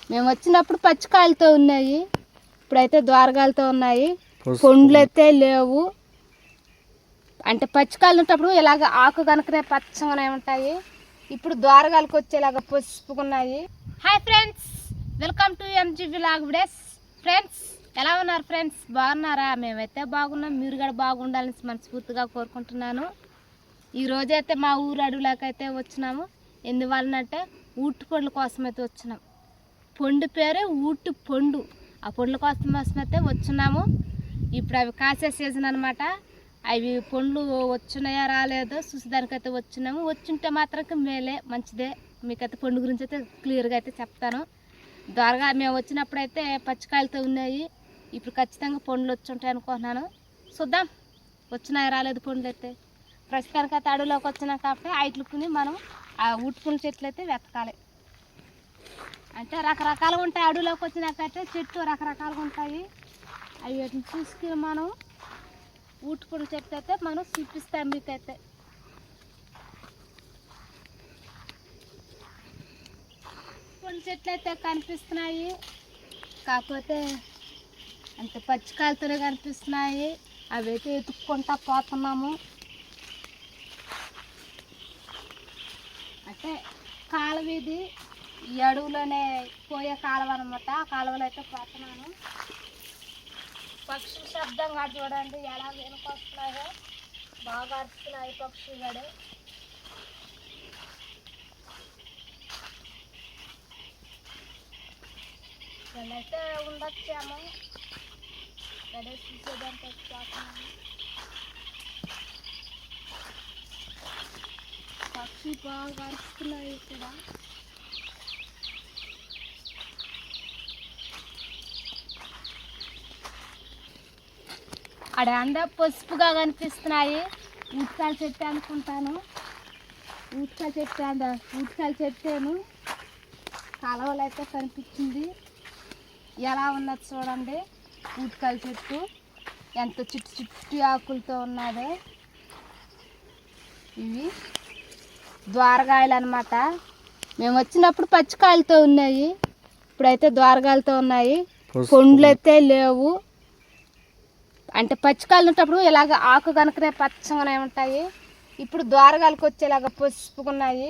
మేము వచ్చినప్పుడు పచ్చికాయలతో ఉన్నాయి, ఇప్పుడైతే ద్వారకాయలతో ఉన్నాయి. పండ్లు అయితే లేవు. అంటే పచ్చికాయలు ఉన్నప్పుడు ఇలాగ ఆకు కనుకనే పచ్చగానే ఉంటాయి. ఇప్పుడు ద్వారకాలకు వచ్చేలాగా పసుపుకున్నాయి. Hi friends, welcome to MG vlog videos. Friends ఎలా ఉన్నారు ఫ్రెండ్స్? బాగున్నారా? మేమైతే బాగున్నాం, మీరు కూడా బాగుండాలని మనస్ఫూర్తిగా కోరుకుంటున్నాను. ఈరోజైతే మా ఊరు అడవులోకి అయితే వచ్చినాము. ఎందువలనంటే ఊటి పండ్ల కోసం అయితే వచ్చినాం. పండు పేరే ఊటి పండు. ఆ పండ్ల కోసం అయితే వచ్చినాము. ఇప్పుడు అవి కాసే సీజన్ అనమాట. అవి పండ్లు వచ్చినాయా రాలేదో చూసేదానికైతే వచ్చినాము. వచ్చింటే మాత్రం మేలే, మంచిదే. మీకైతే పండు గురించి అయితే క్లియర్గా అయితే చెప్తాను. ద్వారగా మేము వచ్చినప్పుడైతే పచ్చికాయలతో ఉన్నాయి. ఇప్పుడు ఖచ్చితంగా పండ్లు వచ్చి ఉంటాయి అనుకుంటున్నాను. చూద్దాం వచ్చినాయా రాలేదు పండ్లు అయితే. ప్రస్తుతానికి అయితే అడవిలోకి వచ్చినా కాబట్టి ఐట్లుకుని మనం ఆ ఊటుకున్న చెట్లు అయితే వెతకాలి. అంటే రకరకాలుగా ఉంటాయి. అడవిలోకి వచ్చినాకైతే చెట్లు రకరకాలుగా ఉంటాయి. అవి వీటిని చూసుకుని మనం ఊటుకున్న చెట్లు అయితే మనం చూపిస్తాం మీకైతే. కొన్ని చెట్లు అయితే కనిపిస్తున్నాయి, కాకపోతే అంత పచ్చికాయలతోనే కనిపిస్తున్నాయి. అవి అయితే ఎత్తుక్కుంటా పోతున్నాము. అంటే కాలువ ఇది, ఈ అడవులోనే పోయే కాలువ అనమాట. ఆ కాలువలో అయితే పోతున్నాను. పక్షుల శబ్దం కూడా చూడండి ఎలా వెనుకొస్తున్నాయో, బాగా అరుస్తున్నాయి పక్షులు కూడా. వీళ్ళైతే ఉండొచ్చాము, గడే చూసేదానికి అయితే పోతున్నాను. పక్షులు బాగా అరుస్తున్నాయి ఇక్కడ. అక్కడ అంతా పసుపుగా కనిపిస్తున్నాయి. ఊటకాయల చెట్టు అనుకుంటాను. ఊటకాయల చెట్టేను కాలువలు అయితే కనిపించింది. ఎలా ఉన్నది చూడండి. ఊటకాయల చెట్టు ఎంత చుట్టు ఆకులతో ఉన్నది. ఇవి ద్వారకాయలు అనమాట. మేము వచ్చినప్పుడు పచ్చికాయలతో ఉన్నాయి, ఇప్పుడైతే ద్వారకాయలతో ఉన్నాయి. పండ్లు అయితే లేవు. అంటే పచ్చికాయలు ఉన్నప్పుడు ఇలాగ ఆకు కనుకనే పచ్చగానే ఉంటాయి. ఇప్పుడు ద్వారకాలకు వచ్చేలాగా పసుపుకున్నాయి.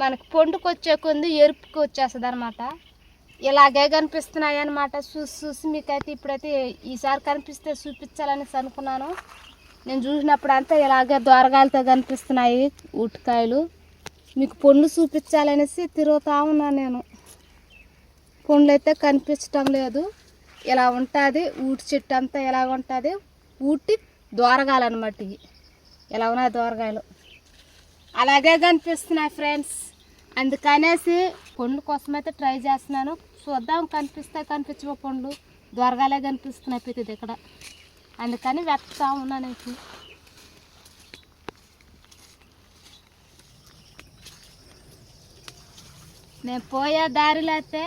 మనకు పండుకు వచ్చే కొంది ఎరుపుకి వచ్చేస్తుంది అనమాట. ఇలాగే కనిపిస్తున్నాయి అనమాట. చూసి మీకైతే ఇప్పుడైతే ఈసారి కనిపిస్తే చూపించాలనేసి అనుకున్నాను. నేను చూసినప్పుడు అంతా ఇలాగే ద్వారకాయలతో కనిపిస్తున్నాయి ఊటకాయలు. మీకు పండ్లు చూపించాలనేసి తిరుగుతూ ఉన్నాను నేను. పండ్లు అయితే కనిపించటం లేదు. ఇలా ఉంటుంది ఊటి చెట్టు అంతా, ఎలాగ ఉంటుంది ఊటి ద్వారకాయలు అనమాట. ఇవి ఎలా ఉన్నాయి ద్వారకాయలు, అలాగే కనిపిస్తున్నాయి ఫ్రెండ్స్. అందుకనేసి పండ్ల కోసం అయితే ట్రై చేస్తున్నాను. చూద్దాం కనిపిస్తాయి కనిపించవు పండ్లు. ద్వారకాయలే కనిపిస్తున్నాయి ప్రతిది ఇక్కడ. అందుకని వెతుకుతా ఉన్నాను. ఇప్పుడు నేను పోయే దారిలో అయితే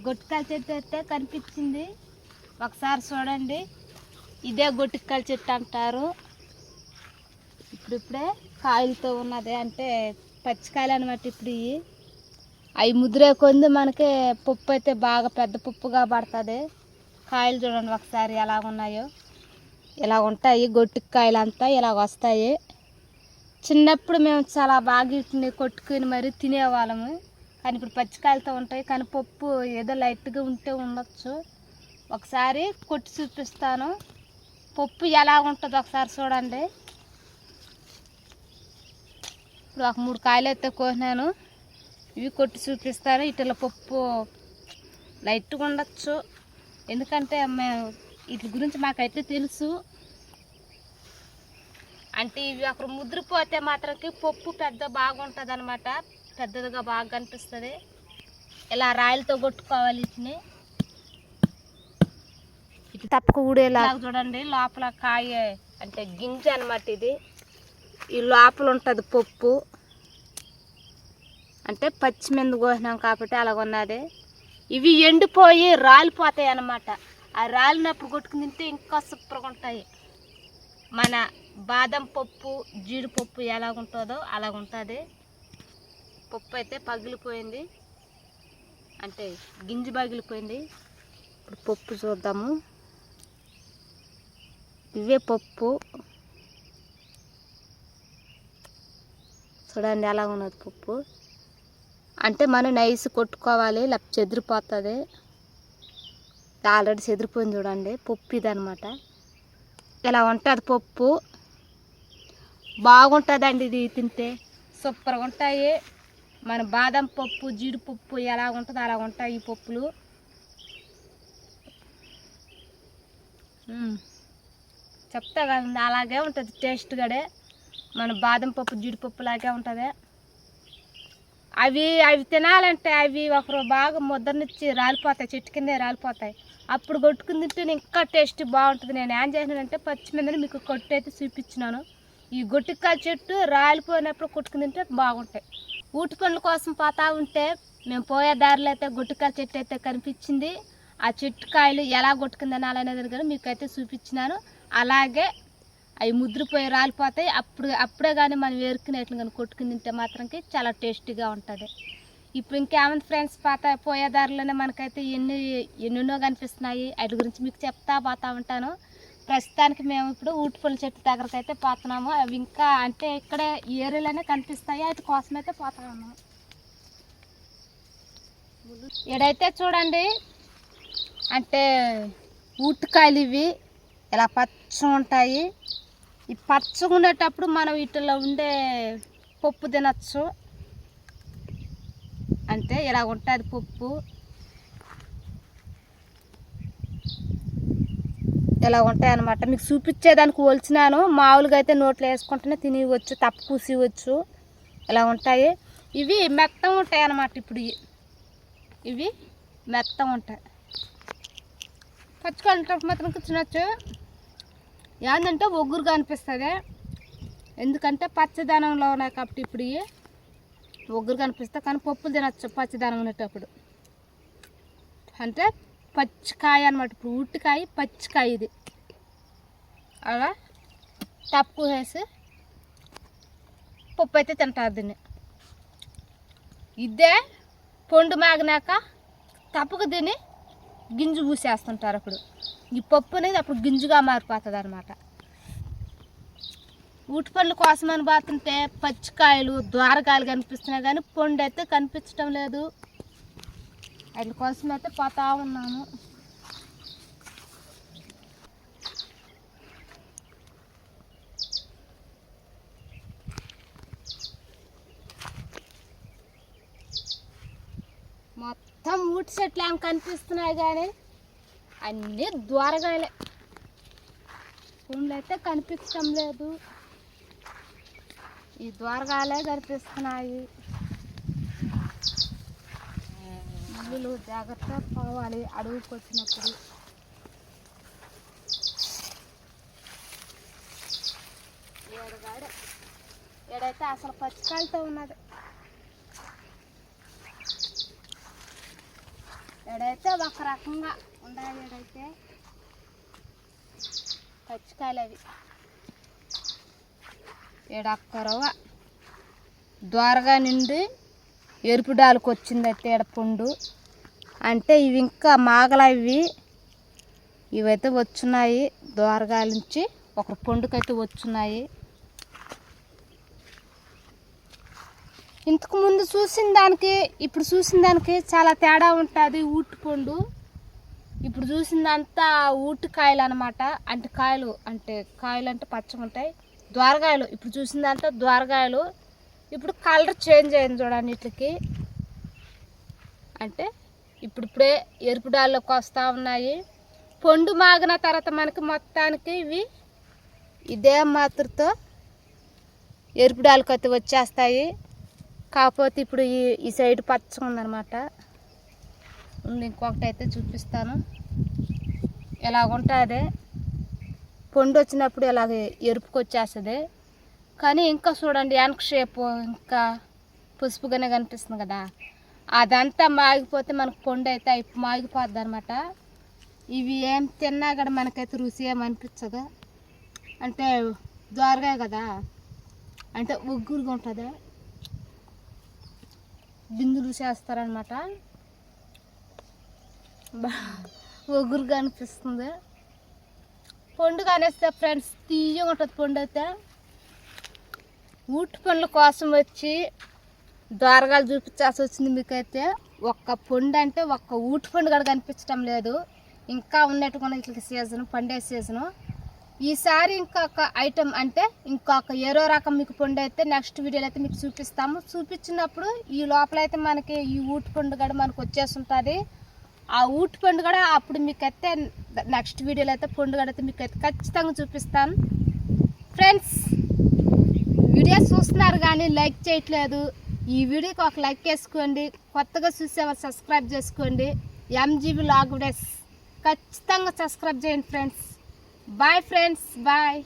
గొట్టికాయల చెట్టు అయితే కనిపించింది. ఒకసారి చూడండి, ఇదే గొట్టికాయల చెట్టు అంటారు. ఇప్పుడిప్పుడే కాయలతో ఉన్నది, అంటే పచ్చికాయలు అనమాట. ఇప్పుడు అవి ముద్రే కొంది మనకి పప్పు అయితే బాగా పెద్ద పప్పుగా పడుతుంది. కాయలు చూడండి ఒకసారి ఎలా ఉన్నాయో. ఇలా ఉంటాయి గొట్టికాయలు అంతా ఇలాగ వస్తాయి. చిన్నప్పుడు మేము చాలా బాగా వీటిని కొట్టుకుని మరీ తినేవాళ్ళము. కానీ ఇప్పుడు పచ్చికాయలతో ఉంటాయి. కానీ పప్పు ఏదో లైట్గా ఉంటే ఉండొచ్చు. ఒకసారి కొట్టి చూపిస్తాను. పప్పు ఎలా ఉంటుందో ఒకసారి చూడండి. ఇప్పుడు ఒక 3 కాయలు అయితే కోసినాను, ఇవి కొట్టి చూపిస్తాను. ఇట్లా పప్పు లైట్గా ఉండొచ్చు, ఎందుకంటే మేము వీటి గురించి మాకైతే తెలుసు. అంటే ఇవి అక్కడ ముద్రపోతే మాత్రం పప్పు పెద్ద బాగుంటుంది అనమాట. పెద్దదిగా బాగా కనిపిస్తుంది. ఇలా రాయలతో కొట్టుకోవాలి వీటిని. ఇటు తప్పక ఊడేలా చూడండి. లోపల కాయ అంటే గింజ అనమాట. ఇది ఈ లోపల ఉంటుంది పప్పు. అంటే పచ్చిమింద కోసినాం కాబట్టి అలాగ ఉన్నది. ఇవి ఎండిపోయి రాలిపోతాయి అన్నమాట. ఆ రాలినప్పుడు కొట్టుకుని తింటే ఇంకా సూపర్గా ఉంటాయి. మన బాదం పప్పు, జీడిపప్పు ఎలాగుంటుందో అలాగుంటుంది. పప్పు అయితే పగిలిపోయింది. అంటే గింజ పగిలిపోయింది. ఇప్పుడు పప్పు చూద్దాము. ఇవే పప్పు చూడండి ఎలా ఉన్నది పప్పు. అంటే మనం నైస్ కొట్టుకోవాలి, లేకపోతే చెదిరిపోతుంది. ఆల్రెడీ చెదిరిపోయింది చూడండి. పప్పు ఇదనమాట. ఇలా ఉంటుంది పప్పు. బాగుంటుందండి ఇది తింటే, సూపర్గా ఉంటాయి. మన బాదం పప్పు, జీడిపప్పు ఎలా ఉంటుందో అలా ఉంటాయి ఈ పప్పులు. చెప్తా కదండి, అలాగే ఉంటుంది టేస్ట్ గడే. మన బాదం పప్పు, జీడిపప్పు లాగే ఉంటుంది. అవి తినాలంటే అవి ఒకరు బాగా ముద్దనిచ్చి రాలిపోతాయి, చెట్టు కిందే రాలిపోతాయి. అప్పుడు కొట్టుకుని తింటే ఇంకా టేస్ట్ బాగుంటుంది. నేను ఏం చేసినానంటే పచ్చిమిందని మీకు కొట్టు అయితే చూపించినాను. ఈ గొట్టికాయ చెట్టు రాలిపోయినప్పుడు కొట్టుకుని తింటే బాగుంటాయి. ఊటి పండ్ల కోసం పోతా ఉంటే మేము పోయే దారిలో అయితే గొట్టికాయ చెట్టు అయితే కనిపించింది. ఆ చెట్టు కాయలు ఎలా కొట్టుకుని తినాలనేది కానీ మీకు అయితే చూపించినాను. అలాగే అవి ముద్రపోయి రాలిపోతాయి. అప్పుడే కానీ మనం ఏరుకునేట్లు కానీ కొట్టుకుని తింటే మాత్రంకి చాలా టేస్టీగా ఉంటుంది. ఇప్పుడు ఇంకేమంది ఫ్రెండ్స్, పోయే దారిలోనే మనకైతే ఎన్నెన్నో కనిపిస్తున్నాయి. వాటి గురించి మీకు చెప్తా పోతా ఉంటాను. ప్రస్తుతానికి మేము ఇప్పుడు ఊటిపల్లి చెట్టు దగ్గరకు అయితే పోతున్నాము. అవి ఇంకా అంటే ఇక్కడే ఈ ఏరియాలోనే కనిపిస్తాయి. వాటి కోసమైతే పోతా ఉన్నాము. ఇక్కడైతే చూడండి, అంటే ఊటికాయలు ఇవి ఇలా పచ్చగా ఉంటాయి. ఈ పచ్చగా ఉండేటప్పుడు మనం వీటిలో ఉండే పప్పు తినచ్చు. అంటే ఇలా ఉంటుంది పప్పు. ఇలా ఉంటాయి అన్నమాట. మీకు చూపించేదానికి పోల్చినాను. మామూలుగా అయితే నోట్లో వేసుకుంటేనే తినవచ్చు, తప్పు కూసివచ్చు. ఇలా ఉంటాయి. ఇవి మెత్తగా ఉంటాయి అన్నమాట. ఇప్పుడు ఇవి మెత్తగా ఉంటాయి. పచ్చుకోవాలంటే మాత్రం తినచ్చు. ఏంటంటే ఒగ్గురుగా అనిపిస్తుంది. ఎందుకంటే పచ్చదనంలో ఉన్నాయి కాబట్టి ఇప్పుడు ఇవి ఒగ్గురుగా అనిపిస్తాయి. కానీ పప్పులు తినచ్చు పచ్చదనం ఉండేటప్పుడు. అంటే పచ్చికాయ అనమాట. ఇప్పుడు ఉట్టికాయ పచ్చికాయ ఇది. అలా తప్పు వేసి పప్పు అయితే తింటారు దీన్ని. ఇదే పండు మాగినాక తప్పుకు తిని గింజు పూసేస్తుంటారు. అప్పుడు ఈ పప్పు అనేది అప్పుడు గింజుగా మారిపోతుంది అనమాట. ఊటి పండ్ల కోసం అని పోతుంటే పచ్చికాయలు, ద్వారకాయలు కనిపిస్తున్నాయి కానీ పండు అయితే కనిపించడం లేదు. వాటి కోసం అయితే పోతా ఉన్నాను. మొత్తం ఊటి చెట్లు ఏం కనిపిస్తున్నాయి కానీ అన్నీ ద్వారకాయలే. పండ్లు అయితే కనిపించడం లేదు. ఈ ద్వారకాయలే కనిపిస్తున్నాయి. ఇల్లు జాగ్రత్తగా పోవాలి అడవులకు వచ్చినప్పుడు. ఏడైతే అసలు పచ్చికాయలతో ఉన్నది. ఏడైతే ఒక రకంగా ఉండాలి. ఏడైతే పచ్చికాయలు అవి ఏడక్కరవ ద్వారగా నిండి ఎరుపు డాలకు వచ్చింది అయితే ఏడ పండు. అంటే ఇవి ఇంకా మాగలవి. ఇవైతే వచ్చున్నాయి ద్వారగాల నుంచి. ఒక పండుకైతే వచ్చున్నాయి. ఇంతకు ముందు చూసిన దానికి ఇప్పుడు చూసిన దానికి చాలా తేడా ఉంటుంది. ఊటి పండు ఇప్పుడు చూసిందంతా ఊటికాయలు అనమాట. అంటే కాయలు అంటే పచ్చగా ఉంటాయి. ద్వారకాయలు ఇప్పుడు చూసిందంతా ద్వారకాయలు. ఇప్పుడు కలర్ చేంజ్ అయింది చూడండి వీటికి. అంటే ఇప్పుడే ఎరుపు డాల్లోకి వస్తూ ఉన్నాయి. పండు మాగిన తర్వాత మనకి మొత్తానికి ఇవి ఇదే మాత్రతో ఎరుపు డాల్కి అయితే వచ్చేస్తాయి. కాకపోతే ఇప్పుడు ఈ సైడ్ పచ్చగా ఉందన్నమాట. ఇంకొకటి అయితే చూపిస్తాను. ఎలాగుంటుంది పండు వచ్చినప్పుడు ఇలాగే ఎరుపుకి వచ్చేస్తుంది. కానీ ఇంకా చూడండి వెనక షేపు ఇంకా పసుపుగానే కనిపిస్తుంది కదా. అదంతా మాగిపోతే మనకు పండు అయితే మాగిపోద్ది అనమాట. ఇవి ఏం తిన్నా కూడా మనకైతే రుచి ఏమనిపించదు. అంటే ద్వారగా కదా, అంటే ఉగ్గురుగా ఉంటుంది. బిందులు చేస్తారనమాట. ఒగురుగా అనిపిస్తుంది. పండు కానేస్తే ఫ్రెండ్స్ తీయగా ఉంటుంది పండు అయితే. ఊటి పండ్ల కోసం వచ్చి దోరగాలు చూపించాల్సి వచ్చింది మీకైతే. ఒక్క పండు అంటే ఒక్క ఊటి పండు కూడా కనిపించడం లేదు. ఇంకా ఉన్నట్టుకున్న ఇట్లా సీజను, పండే సీజను. ఈసారి ఇంకొక ఐటెం అంటే ఇంకొక ఏరో రకం మీకు పండు అయితే నెక్స్ట్ వీడియోలో అయితే మీకు చూపిస్తాము. చూపించినప్పుడు ఈ లోపల అయితే మనకి ఈ ఊటి పండు కూడా మనకు వచ్చేస్తుంటుంది. ఆ ఊటి పండు కూడా అప్పుడు మీకైతే నెక్స్ట్ వీడియోలో అయితే పండు కూడా అయితే మీకు అయితే ఖచ్చితంగా చూపిస్తాను. ఫ్రెండ్స్ వీడియో చూస్తున్నారు కానీ లైక్ చేయట్లేదు. ఈ వీడియోకి ఒక లైక్ వేసుకోండి. కొత్తగా చూసేవారు సబ్స్క్రైబ్ చేసుకోండి. ఎంజీబీ లాగ్ వీడియోస్ ఖచ్చితంగా సబ్స్క్రైబ్ చేయండి ఫ్రెండ్స్. Bye friends, bye.